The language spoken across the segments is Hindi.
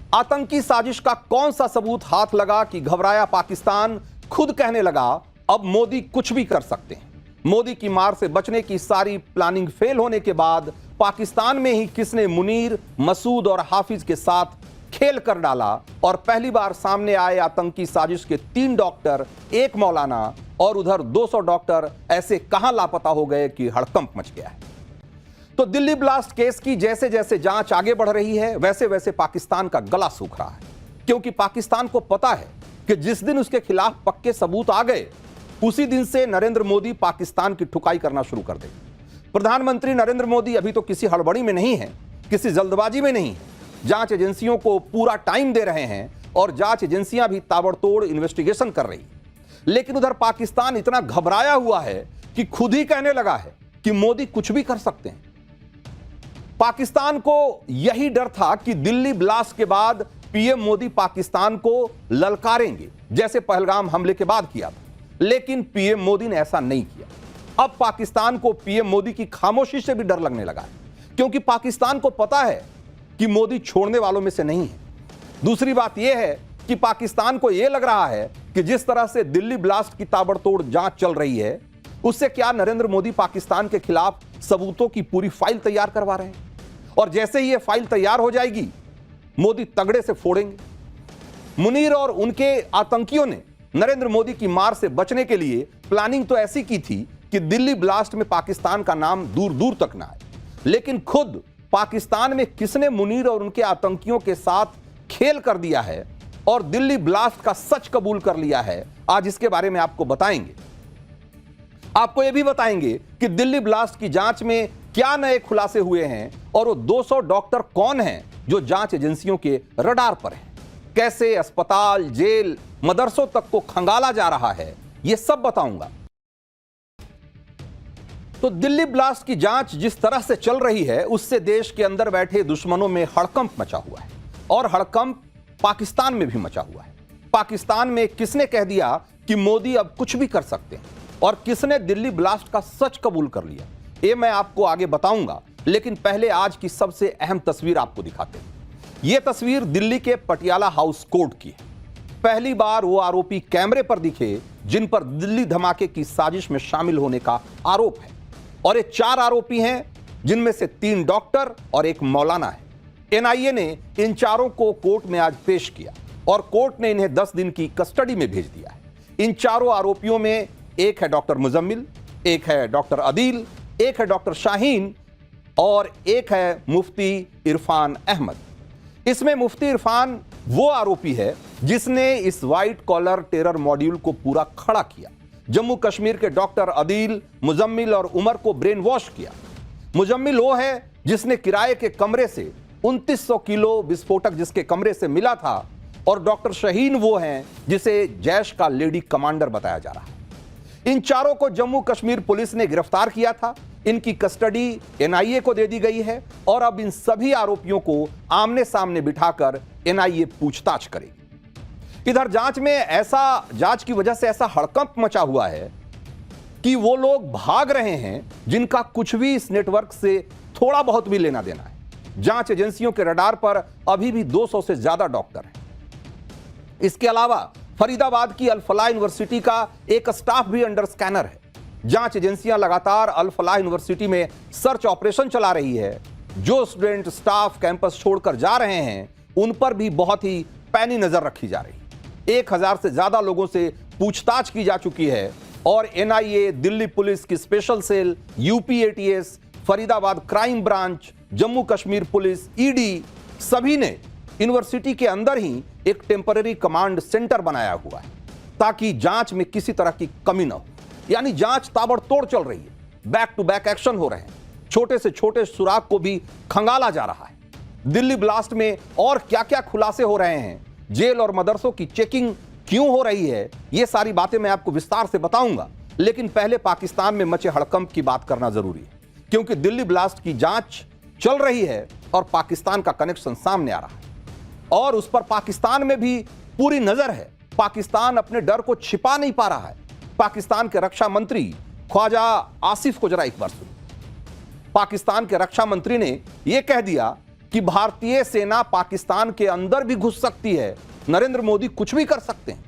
आतंकी साजिश का कौन सा सबूत हाथ लगा कि घबराया पाकिस्तान खुद कहने लगा अब मोदी कुछ भी कर सकते हैं। मोदी की मार से बचने की सारी प्लानिंग फेल होने के बाद पाकिस्तान में ही किसने मुनीर, मसूद और हाफिज के साथ खेल कर डाला और पहली बार सामने आए आतंकी साजिश के 3 डॉक्टर, 1 मौलाना और उधर 200 डॉक्टर ऐसे कहां लापता हो गए कि हड़कंप मच गया है। तो दिल्ली ब्लास्ट केस की जैसे जैसे जांच आगे बढ़ रही है वैसे वैसे पाकिस्तान का गला सूख रहा है, क्योंकि पाकिस्तान को पता है कि जिस दिन उसके खिलाफ पक्के सबूत आ गए उसी दिन से नरेंद्र मोदी पाकिस्तान की ठुकाई करना शुरू कर देंगे। प्रधानमंत्री नरेंद्र मोदी अभी तो किसी हड़बड़ी में नहीं है, किसी जल्दबाजी में नहीं है। जांच एजेंसियों को पूरा टाइम दे रहे हैं और जांच एजेंसियां भी ताबड़तोड़ इन्वेस्टिगेशन कर रही। लेकिन उधर पाकिस्तान इतना घबराया हुआ है कि खुद ही कहने लगा है कि मोदी कुछ भी कर सकते हैं। पाकिस्तान को यही डर था कि दिल्ली ब्लास्ट के बाद पीएम मोदी पाकिस्तान को ललकारेंगे, जैसे पहलगाम हमले के बाद किया था। लेकिन पीएम मोदी ने ऐसा नहीं किया। अब पाकिस्तान को पीएम मोदी की खामोशी से भी डर लगने लगा है, क्योंकि पाकिस्तान को पता है कि मोदी छोड़ने वालों में से नहीं है। दूसरी बात यह है कि पाकिस्तान को यह लग रहा है कि जिस तरह से दिल्ली ब्लास्ट की ताबड़तोड़ जांच चल रही है, उससे क्या नरेंद्र मोदी पाकिस्तान के खिलाफ सबूतों की पूरी फाइल तैयार करवा रहे हैं, और जैसे ही यह फाइल तैयार हो जाएगी मोदी तगड़े से फोड़ेंगे। मुनीर और उनके आतंकियों ने नरेंद्र मोदी की मार से बचने के लिए प्लानिंग तो ऐसी की थी कि दिल्ली ब्लास्ट में पाकिस्तान का नाम दूर दूर तक ना आए। लेकिन खुद पाकिस्तान में किसने मुनीर और उनके आतंकियों के साथ खेल कर दिया है और दिल्ली ब्लास्ट का सच कबूल कर लिया है, आज इसके बारे में आपको बताएंगे। आपको यह भी बताएंगे कि दिल्ली ब्लास्ट की जांच में क्या नए खुलासे हुए हैं और वो 200 डॉक्टर कौन हैं जो जांच एजेंसियों के रडार पर हैं। कैसे अस्पताल, जेल, मदरसों तक को खंगाला जा रहा है, यह सब बताऊंगा। तो दिल्ली ब्लास्ट की जांच जिस तरह से चल रही है उससे देश के अंदर बैठे दुश्मनों में हड़कंप मचा हुआ है, और हड़कंप पाकिस्तान में भी मचा हुआ है। पाकिस्तान में किसने कह दिया कि मोदी अब कुछ भी कर सकते हैं और किसने दिल्ली ब्लास्ट का सच कबूल कर लिया, ये मैं आपको आगे बताऊंगा। लेकिन पहले आज की सबसे अहम तस्वीर आपको दिखाते हैं। यह तस्वीर दिल्ली के पटियाला हाउस कोर्ट की है। पहली बार वो आरोपी कैमरे पर दिखे जिन पर दिल्ली धमाके की साजिश में शामिल होने का आरोप है, और ये 4 आरोपी हैं जिनमें से 3 डॉक्टर और 1 मौलाना है। एनआईए ने इन चारों को कोर्ट में आज पेश किया और कोर्ट ने इन्हें 10 दिन की कस्टडी में भेज दिया है। इन चारों आरोपियों में एक है डॉक्टर मुजम्मिल, एक है डॉक्टर अदील, एक है डॉक्टर शाहीन और एक है मुफ्ती इरफान अहमद। इसमें मुफ्ती इरफान वो आरोपी है जिसने इस व्हाइट कॉलर टेरर मॉड्यूल को पूरा खड़ा किया। जम्मू कश्मीर के डॉक्टर अदील, मुजम्मिल और उमर को ब्रेन वॉश किया। मुजम्मिल वो है जिसने किराए के कमरे से 2900 किलो विस्फोटक जिसके कमरे से मिला था, और डॉक्टर शाहीन वो हैं जिसे जैश का लेडी कमांडर बताया जा रहा है। इन चारों को जम्मू कश्मीर पुलिस ने गिरफ्तार किया था। इनकी कस्टडी एनआईए को दे दी गई है और अब इन सभी आरोपियों को आमने सामने बिठाकर एनआईए पूछताछ करेगी। इधर जांच की वजह से ऐसा हड़कंप मचा हुआ है कि वो लोग भाग रहे हैं जिनका कुछ भी इस नेटवर्क से थोड़ा बहुत भी लेना देना है। जांच एजेंसियों के रडार पर अभी भी 200 से ज्यादा डॉक्टर हैं। इसके अलावा फरीदाबाद की अल फलाह यूनिवर्सिटी का एक स्टाफ भी अंडर स्कैनर है। जांच एजेंसियां लगातार अल फलाह यूनिवर्सिटी में सर्च ऑपरेशन चला रही है। जो स्टूडेंट, स्टाफ कैंपस छोड़कर जा रहे हैं उन पर भी बहुत ही पैनी नजर रखी जा रही है। 1000 से ज्यादा लोगों से पूछताछ की जा चुकी है और एनआईए, दिल्ली पुलिस की special cell, UP ATS, Faridabad crime branch, Jammu Kashmir police, ED, सभी ने यूनिवर्सिटी के अंदर ही एक टेम्पररी कमांड सेंटर बनाया हुआ है ताकि जांच में किसी तरह की कमी न हो। यानी जांच ताबड़तोड़ चल रही है, बैक टू बैक एक्शन हो रहे हैं, छोटे से छोटे सुराग को भी खंगाला जा रहा है। दिल्ली ब्लास्ट में और क्या क्या खुलासे हो रहे हैं, जेल और मदरसों की चेकिंग क्यों हो रही है, ये सारी बातें मैं आपको विस्तार से बताऊंगा। लेकिन पहले पाकिस्तान में मचे हड़कंप की बात करना जरूरी है, क्योंकि दिल्ली ब्लास्ट की जांच चल रही है और पाकिस्तान का कनेक्शन सामने आ रहा है और उस पर पाकिस्तान में भी पूरी नजर है। पाकिस्तान अपने डर को छिपा नहीं पा रहा है। पाकिस्तान के रक्षा मंत्री ख्वाजा आसिफ को जरा एक बार सुनिए। पाकिस्तान के रक्षा मंत्री ने यह कह दिया कि भारतीय सेना पाकिस्तान के अंदर भी घुस सकती है, नरेंद्र मोदी कुछ भी कर सकते हैं।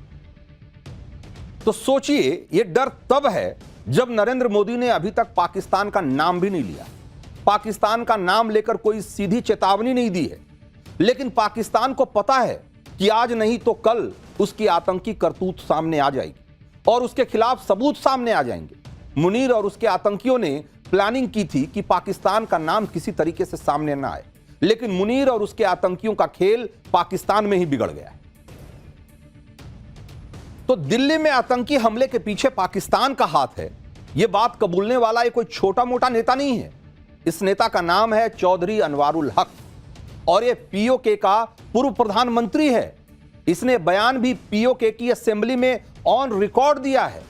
तो सोचिए, यह डर तब है जब नरेंद्र मोदी ने अभी तक पाकिस्तान का नाम भी नहीं लिया, पाकिस्तान का नाम लेकर कोई सीधी चेतावनी नहीं दी है। लेकिन पाकिस्तान को पता है कि आज नहीं तो कल उसकी आतंकी करतूत सामने आ जाएगी और उसके खिलाफ सबूत सामने आ जाएंगे। मुनीर और उसके आतंकियों ने प्लानिंग की थी कि पाकिस्तान का नाम किसी तरीके से सामने ना आए, लेकिन मुनीर और उसके आतंकियों का खेल पाकिस्तान में ही बिगड़ गया है। तो दिल्ली में आतंकी हमले के पीछे पाकिस्तान का हाथ है, यह बात कबूलने वाला कोई छोटा मोटा नेता नहीं है। इस नेता का नाम है चौधरी अनवारुल हक और यह पीओके का पूर्व प्रधानमंत्री है। इसने बयान भी पीओके की असेंबली में ऑन रिकॉर्ड दिया है।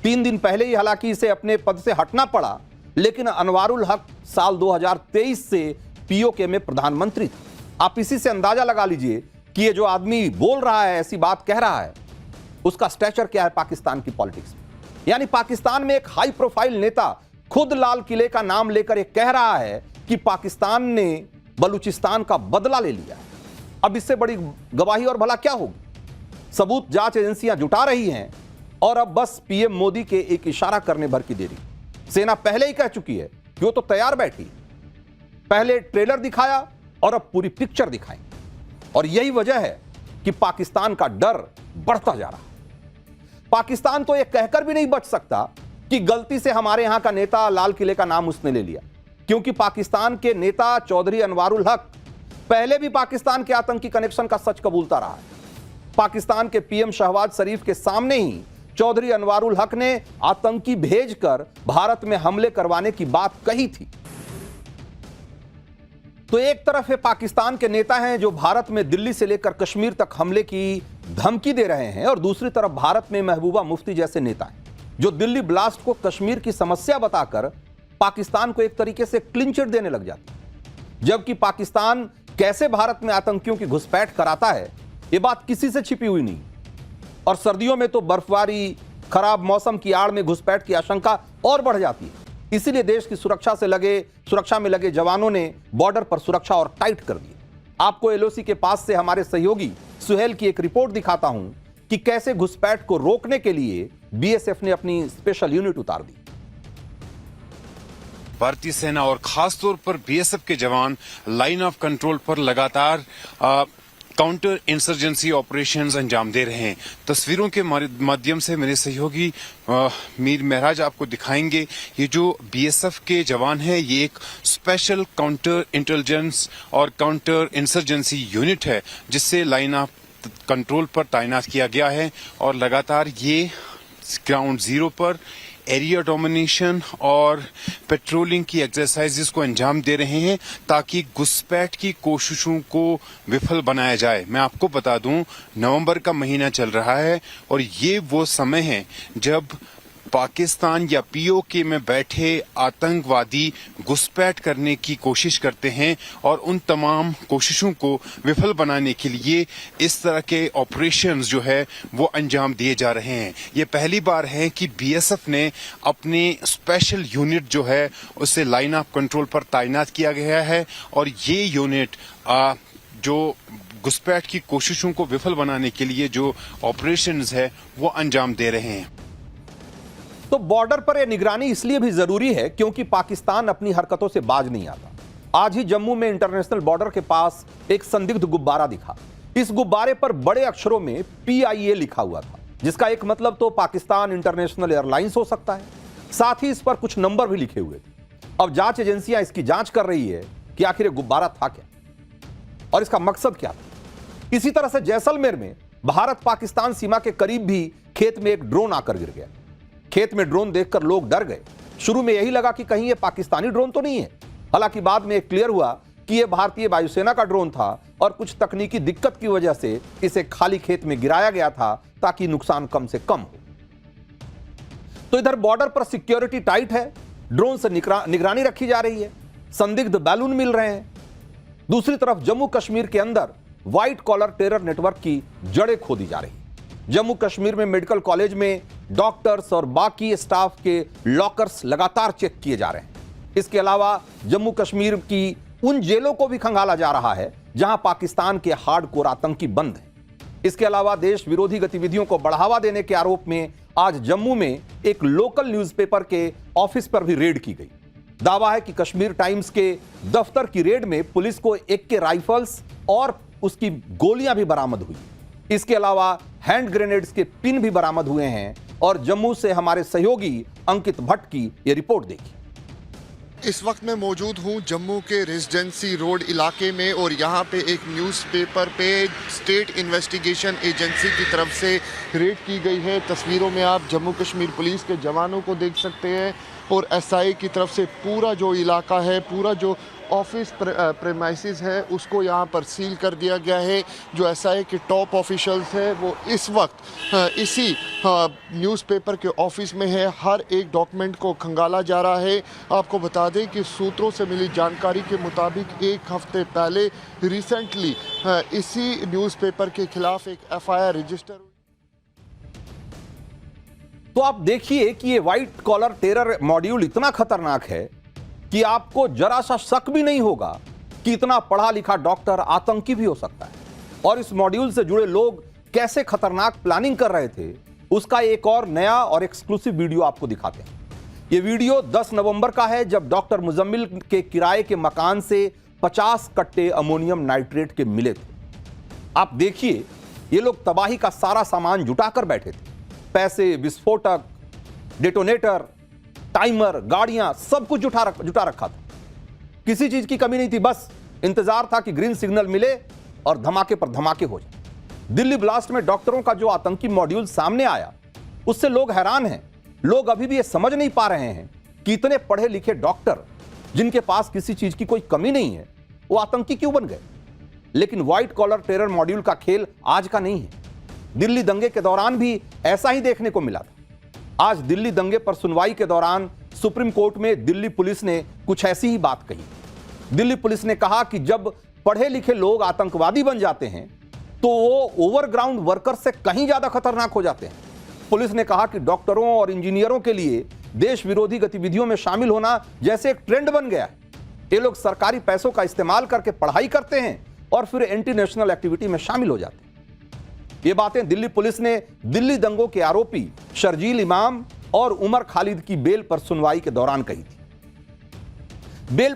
3 दिन पहले ही हालांकि इसे अपने पद से हटना पड़ा, लेकिन अनवारुल हक साल 2023 से पीओके में प्रधानमंत्री था। आप इसी से अंदाजा लगा लीजिए कि ये जो आदमी बोल रहा है, ऐसी बात कह रहा है, उसका स्टैचर क्या है पाकिस्तान की पॉलिटिक्स में। यानी पाकिस्तान में एक हाई प्रोफाइल नेता खुद लाल किले का नाम लेकर यह कह रहा है कि पाकिस्तान ने बलूचिस्तान का बदला ले लिया। अब इससे बड़ी गवाही और भला क्या होगी। सबूत जांच एजेंसियां जुटा रही हैं और अब बस पीएम मोदी के एक इशारा करने भर की देरी। सेना पहले ही कह चुकी है कि वो तो तैयार बैठी, पहले ट्रेलर दिखाया और अब पूरी पिक्चर दिखाएं। और यही वजह है कि पाकिस्तान का डर बढ़ता जा रहा है। पाकिस्तान तो यह कहकर भी नहीं बच सकता कि गलती से हमारे यहां का नेता लाल किले का नाम उसने ले लिया, क्योंकि पाकिस्तान के नेता चौधरी अनवारुल हक पहले भी पाकिस्तान के आतंकी कनेक्शन का सच कबूलता रहा है। पाकिस्तान के पीएम शहबाज शरीफ के सामने ही चौधरी अनवारुल हक ने आतंकी भेजकर भारत में हमले करवाने की बात कही थी। तो एक तरफ है पाकिस्तान के नेता हैं जो भारत में दिल्ली से लेकर कश्मीर तक हमले की धमकी दे रहे हैं, और दूसरी तरफ भारत में महबूबा मुफ्ती जैसे नेता हैं जो दिल्ली ब्लास्ट को कश्मीर की समस्या बताकर पाकिस्तान को एक तरीके से क्लीन चिट देने लग जाते हैं। जबकि पाकिस्तान कैसे भारत में आतंकियों की घुसपैठ कराता है, यह बात किसी से छिपी हुई नहीं। और सर्दियों में तो बर्फबारी, खराब मौसम की आड़ में घुसपैठ की आशंका और बढ़ जाती है। इसीलिए देश की सुरक्षा में लगे जवानों ने बॉर्डर पर सुरक्षा और टाइट कर दी। आपको एलओसी के पास से हमारे सहयोगी सुहेल की एक रिपोर्ट दिखाता हूं कि कैसे घुसपैठ को रोकने के लिए बीएसएफ ने अपनी स्पेशल यूनिट उतार दी। भारतीय सेना और खासतौर पर बीएसएफ के जवान लाइन ऑफ कंट्रोल पर लगातार काउंटर इंसर्जेंसी ऑपरेशंस अंजाम दे रहे हैं। तस्वीरों के माध्यम से मेरे सहयोगी मीर महराज आपको दिखाएंगे। ये जो बीएसएफ के जवान हैं, ये एक स्पेशल काउंटर इंटेलिजेंस और काउंटर इंसर्जेंसी यूनिट है जिससे लाइन ऑफ कंट्रोल पर तैनात किया गया है और लगातार ये ग्राउंड जीरो पर एरिया डोमिनेशन और पेट्रोलिंग की एक्सरसाइजेस को अंजाम दे रहे हैं ताकि घुसपैठ की कोशिशों को विफल बनाया जाए। मैं आपको बता दूं, नवंबर का महीना चल रहा है और ये वो समय है जब पाकिस्तान या पीओके में बैठे आतंकवादी घुसपैठ करने की कोशिश करते हैं और उन तमाम कोशिशों को विफल बनाने के लिए इस तरह के ऑपरेशंस जो है वो अंजाम दिए जा रहे हैं। ये पहली बार है कि बीएसएफ ने अपनी स्पेशल यूनिट जो है उसे लाइन ऑफ कंट्रोल पर तैनात किया गया है और ये यूनिट जो घुसपैठ की कोशिशों को विफल बनाने के लिए जो ऑपरेशंस है वो अंजाम दे रहे हैं। तो बॉर्डर पर यह निगरानी इसलिए भी जरूरी है क्योंकि पाकिस्तान अपनी हरकतों से बाज नहीं आता। आज ही जम्मू में इंटरनेशनल बॉर्डर के पास एक संदिग्ध गुब्बारा दिखा। इस गुब्बारे पर बड़े अक्षरों में PIA लिखा हुआ था, जिसका एक मतलब तो पाकिस्तान इंटरनेशनल एयरलाइंस हो सकता है। साथ ही इस पर कुछ नंबर भी लिखे हुए थे। अब जांच एजेंसियां इसकी जांच कर रही है कि आखिर यह गुब्बारा था क्या और इसका मकसद क्या था। इसी तरह से जैसलमेर में भारत पाकिस्तान सीमा के करीब भी खेत में एक ड्रोन आकर गिर गया। खेत में ड्रोन देखकर लोग डर गए। शुरू में यही लगा कि कहीं यह पाकिस्तानी ड्रोन तो नहीं है, हालांकि बाद में क्लियर हुआ कि यह भारतीय वायुसेना का ड्रोन था और कुछ तकनीकी दिक्कत की वजह से इसे खाली खेत में गिराया गया था ताकि नुकसान कम से कम हो। तो इधर बॉर्डर पर सिक्योरिटी टाइट है, ड्रोन से निगरानी रखी जा रही है, संदिग्ध बैलून मिल रहे हैं। दूसरी तरफ जम्मू कश्मीर के अंदर व्हाइट कॉलर टेरर नेटवर्क की जड़ें खोदी जा रही। जम्मू कश्मीर में मेडिकल कॉलेज में डॉक्टर्स और बाकी स्टाफ के लॉकर्स लगातार चेक किए जा रहे हैं। इसके अलावा जम्मू कश्मीर की उन जेलों को भी खंगाला जा रहा है जहां पाकिस्तान के हार्डकोर आतंकी बंद हैं। इसके अलावा देश विरोधी गतिविधियों को बढ़ावा देने के आरोप में आज जम्मू में एक लोकल न्यूज़पेपर के ऑफिस पर भी रेड की गई। दावा है कि कश्मीर टाइम्स के दफ्तर की रेड में पुलिस को AK राइफल्स और उसकी गोलियां भी बरामद हुई। इसके अलावा हैंड ग्रेनेड्स के पिन भी बरामद हुए हैं। और जम्मू से हमारे सहयोगी अंकित भट्ट की यह रिपोर्ट देखिए। इस वक्त मैं मौजूद हूं जम्मू के रेजिडेंसी रोड इलाके में और यहां पे एक न्यूज़पेपर पे स्टेट इन्वेस्टिगेशन एजेंसी की तरफ से रेड की गई है। तस्वीरों में आप जम्मू कश्मीर पुलिस के जवानों को देख सकते हैं और SI की तरफ से पूरा जो इलाका है, पूरा जो ऑफिस प्रेमाइसिस है, उसको यहाँ पर सील कर दिया गया है। जो SI के टॉप ऑफिशियल्स हैं वो इस वक्त इसी न्यूज़पेपर के ऑफिस में है। हर एक डॉक्यूमेंट को खंगाला जा रहा है। आपको बता दें कि सूत्रों से मिली जानकारी के मुताबिक एक हफ्ते पहले रिसेंटली इसी न्यूज़पेपर के खिलाफ एक FIR रजिस्टर। तो आप देखिए कि ये व्हाइट कॉलर टेरर मॉड्यूल इतना खतरनाक है कि आपको जरा सा शक भी नहीं होगा कि इतना पढ़ा लिखा डॉक्टर आतंकी भी हो सकता है। और इस मॉड्यूल से जुड़े लोग कैसे खतरनाक प्लानिंग कर रहे थे, उसका एक और नया और एक्सक्लूसिव वीडियो आपको दिखाते हैं। यह वीडियो 10 नवंबर का है, जब डॉक्टर मुजम्मिल के किराए के मकान से 50 कट्टे अमोनियम नाइट्रेट के मिले थे। आप देखिए, ये लोग तबाही का सारा सामान जुटाकर बैठे थे। पैसे, विस्फोटक, डेटोनेटर, टाइमर, गाड़ियां, सब कुछ जुटा रखा था। किसी चीज की कमी नहीं थी, बस इंतजार था कि ग्रीन सिग्नल मिले और धमाके पर धमाके हो जाए। दिल्ली ब्लास्ट में डॉक्टरों का जो आतंकी मॉड्यूल सामने आया, उससे लोग हैरान हैं। लोग अभी भी ये समझ नहीं पा रहे हैं कि इतने पढ़े लिखे डॉक्टर जिनके पास किसी चीज की कोई कमी नहीं है, वो आतंकी क्यों बन गए। लेकिन व्हाइट कॉलर टेरर मॉड्यूल का खेल आज का नहीं है। दिल्ली दंगे के दौरान भी ऐसा ही देखने को मिला था। आज दिल्ली दंगे पर सुनवाई के दौरान सुप्रीम कोर्ट में दिल्ली पुलिस ने कुछ ऐसी ही बात कही। दिल्ली पुलिस ने कहा कि जब पढ़े लिखे लोग आतंकवादी बन जाते हैं तो वो ओवरग्राउंड वर्कर से कहीं ज्यादा खतरनाक हो जाते हैं। पुलिस ने कहा कि डॉक्टरों और इंजीनियरों के लिए देश विरोधी गतिविधियों में शामिल होना जैसे एक ट्रेंड बन गया है। ये लोग सरकारी पैसों का इस्तेमाल करके पढ़ाई करते हैं और फिर एंटी नेशनल एक्टिविटी में शामिल हो जाते हैं। ये बातें दिल्ली पुलिस ने दिल्ली दंगों के आरोपी शर्जील इमाम और उमर खालिद की बेल पर सुनवाई के दौरान कही थी। बेल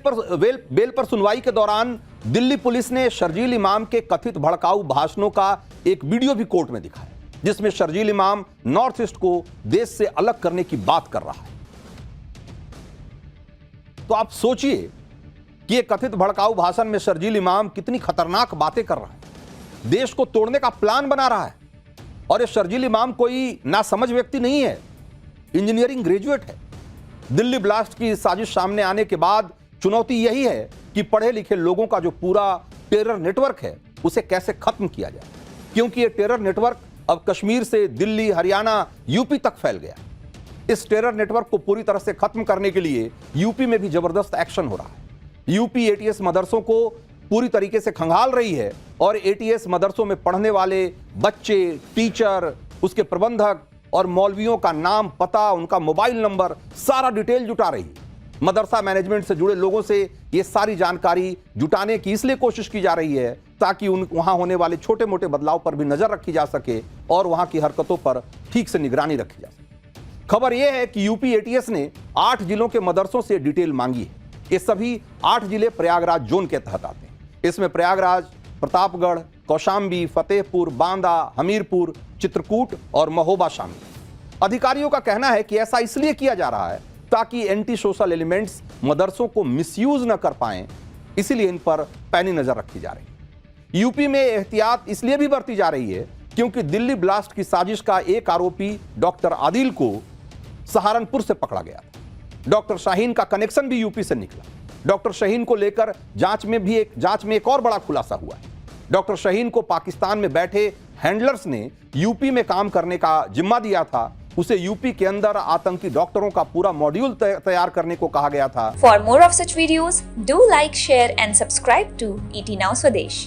पर सुनवाई के दौरान दिल्ली पुलिस ने शर्जील इमाम के कथित भड़काऊ भाषणों का एक वीडियो भी कोर्ट में दिखाया, जिसमें शर्जील इमाम नॉर्थ ईस्ट को देश से अलग करने की बात कर रहा है। तो आप सोचिए कि ये कथित भड़काऊ भाषण में शर्जील इमाम कितनी खतरनाक बातें कर रहा है, देश को तोड़ने का प्लान बना रहा है। और ये शर्जील इमाम कोई नासमझ व्यक्ति नहीं है, इंजीनियरिंग ग्रेजुएट है। दिल्ली ब्लास्ट की साजिश सामने आने के बाद चुनौती यही है कि पढ़े लिखे लोगों का जो पूरा टेरर नेटवर्क है, उसे कैसे खत्म किया जाए, क्योंकि ये टेरर नेटवर्क अब कश्मीर से दिल्ली, हरियाणा, यूपी तक फैल गया। इस टेरर नेटवर्क को पूरी तरह से खत्म करने के लिए यूपी में भी जबरदस्त एक्शन हो रहा है। यूपी ATS मदरसों को पूरी तरीके से खंगाल रही है और ATS मदरसों में पढ़ने वाले बच्चे, टीचर, उसके प्रबंधक और मौलवियों का नाम, पता, उनका मोबाइल नंबर, सारा डिटेल जुटा रही है। मदरसा मैनेजमेंट से जुड़े लोगों से ये सारी जानकारी जुटाने की इसलिए कोशिश की जा रही है ताकि वहां होने वाले छोटे मोटे बदलाव पर भी नजर रखी जा सके और वहां की हरकतों पर ठीक से निगरानी रखी जा सके। खबर यह है कि यूपी ATS ने 8 जिलों के मदरसों से डिटेल मांगी है। ये सभी 8 जिले प्रयागराज जोन के तहत आते हैं। इसमें प्रयागराज, प्रतापगढ़, कौशाम्बी, फतेहपुर, बांदा, हमीरपुर, चित्रकूट और महोबा शामिल। अधिकारियों का कहना है कि ऐसा इसलिए किया जा रहा है ताकि एंटी सोशल एलिमेंट्स मदरसों को मिसयूज न कर पाएं, इसीलिए इन पर पैनी नजर रखी जा रही है। यूपी में एहतियात इसलिए भी बरती जा रही है क्योंकि दिल्ली ब्लास्ट की साजिश का एक आरोपी डॉक्टर आदिल को सहारनपुर से पकड़ा गया। डॉक्टर शाहीन का कनेक्शन भी यूपी से निकला। डॉक्टर शाहीन को लेकर जांच में एक और बड़ा खुलासा हुआ है। डॉक्टर शाहीन को पाकिस्तान में बैठे हैंडलर्स ने यूपी में काम करने का जिम्मा दिया था। उसे यूपी के अंदर आतंकी डॉक्टरों का पूरा मॉड्यूल तैयार करने को कहा गया था। For more of such videos, do like, share and subscribe to ET Now Swadesh.